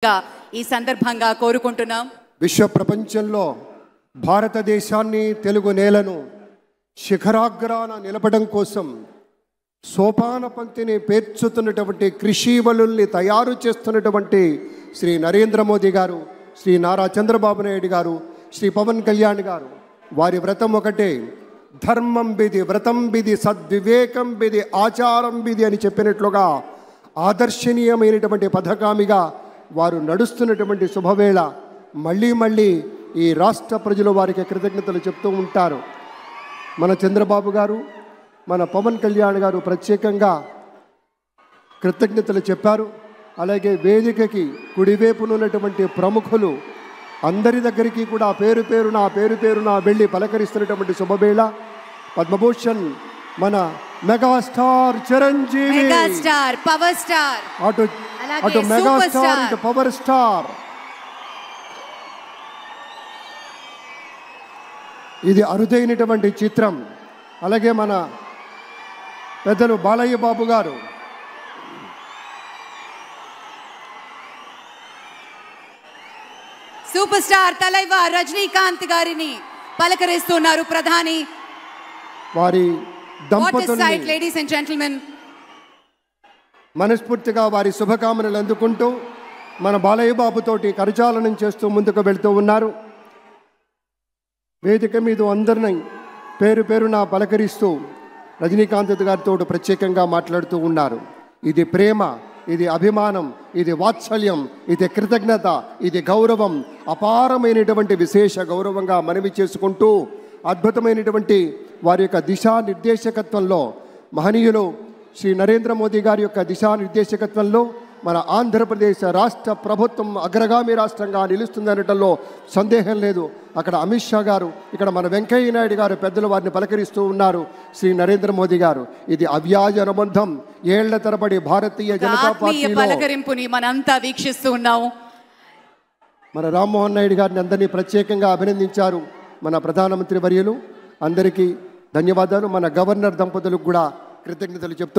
ఈ సందర్భంగా కోరుకుంటున్నాం. విశ్వ ప్రపంచంలో భారతదేశాన్ని తెలుగు నేలను శిఖరాగ్రాన నిలపడం కోసం సోపాన పంక్తిని పేర్చుతున్నటువంటి కృషివలుల్ని తయారు చేస్తున్నటువంటి శ్రీ నరేంద్ర మోదీ గారు, శ్రీ నారా చంద్రబాబు నాయుడు గారు, శ్రీ పవన్ కళ్యాణ్ గారు, వారి వ్రతం ఒకటే, ధర్మం బిది, వ్రతం బిది, సద్వివేకం బిది, ఆచారం బిది అని చెప్పినట్లుగా ఆదర్శనీయమైనటువంటి పథకామిగా వారు నడుస్తున్నటువంటి శుభవేళ మళ్ళీ మళ్ళీ ఈ రాష్ట్ర ప్రజలు వారికి కృతజ్ఞతలు చెప్తూ ఉంటారు. మన చంద్రబాబు గారు, మన పవన్ కళ్యాణ్ గారు ప్రత్యేకంగా కృతజ్ఞతలు చెప్పారు. అలాగే వేదికకి కుడివైపునున్నటువంటి ప్రముఖులు అందరి దగ్గరికి కూడా పేరు పేరున వెళ్ళి పలకరిస్తున్నటువంటి శుభవేళ పద్మభూషణ్ మన megastar Chiranjeevi, megastar power star, అటు మెగాస్టార్ ఇటు పవర్ స్టార్. ఇది అరుదైనటువంటి చిత్రం. అలాగే మన పెద్దలు బాలయ్య బాబు గారు, సూపర్ స్టార్ తలైవర్ రజనీకాంత్ గారిని పలకరిస్తున్నారు ప్రధాని. వారి దంపతుల్ని లేడీస్ అండ్ జెంటిల్మెన్ మనస్ఫూర్తిగా వారి శుభకామనలు అందుకుంటూ మన బాలయ్య బాబుతోటి కరచాలనం చేస్తూ ముందుకు వెళ్తూ ఉన్నారు. వేదిక మీద అందరినీ పేరున పలకరిస్తూ రజనీకాంత్ గారితో ప్రత్యేకంగా మాట్లాడుతూ ఉన్నారు. ఇది ప్రేమ, ఇది అభిమానం, ఇది వాత్సల్యం, ఇది కృతజ్ఞత, ఇది గౌరవం, అపారమైనటువంటి విశేష గౌరవంగా మనవి చేసుకుంటూ అద్భుతమైనటువంటి వారి యొక్క దిశానిర్దేశకత్వంలో మహనీయులు శ్రీ నరేంద్ర మోదీ గారి యొక్క దిశానిర్దేశకత్వంలో మన ఆంధ్రప్రదేశ్ రాష్ట్ర ప్రభుత్వం అగ్రగామి రాష్ట్రంగా నిలుస్తుందనటంలో సందేహం లేదు. అక్కడ అమిత్ షా గారు, ఇక్కడ మన వెంకయ్య నాయుడు గారు పెద్దలు వారిని పలకరిస్తూ ఉన్నారు. శ్రీ నరేంద్ర మోదీ గారు, ఇది అవ్యాజ అనుబంధం. ఏళ్ల తరబడి భారతీయ జనతా పార్టీ పలకరింపుని మనంతా వీక్షిస్తూ ఉన్నాము. మన రామ్మోహన్ నాయుడు గారిని అందరినీ ప్రత్యేకంగా అభినందించారు మన ప్రధానమంత్రి వర్యులు. అందరికీ ధన్యవాదాలు. మన గవర్నర్ దంపతులకు కూడా కృతజ్ఞతలు చెప్తూ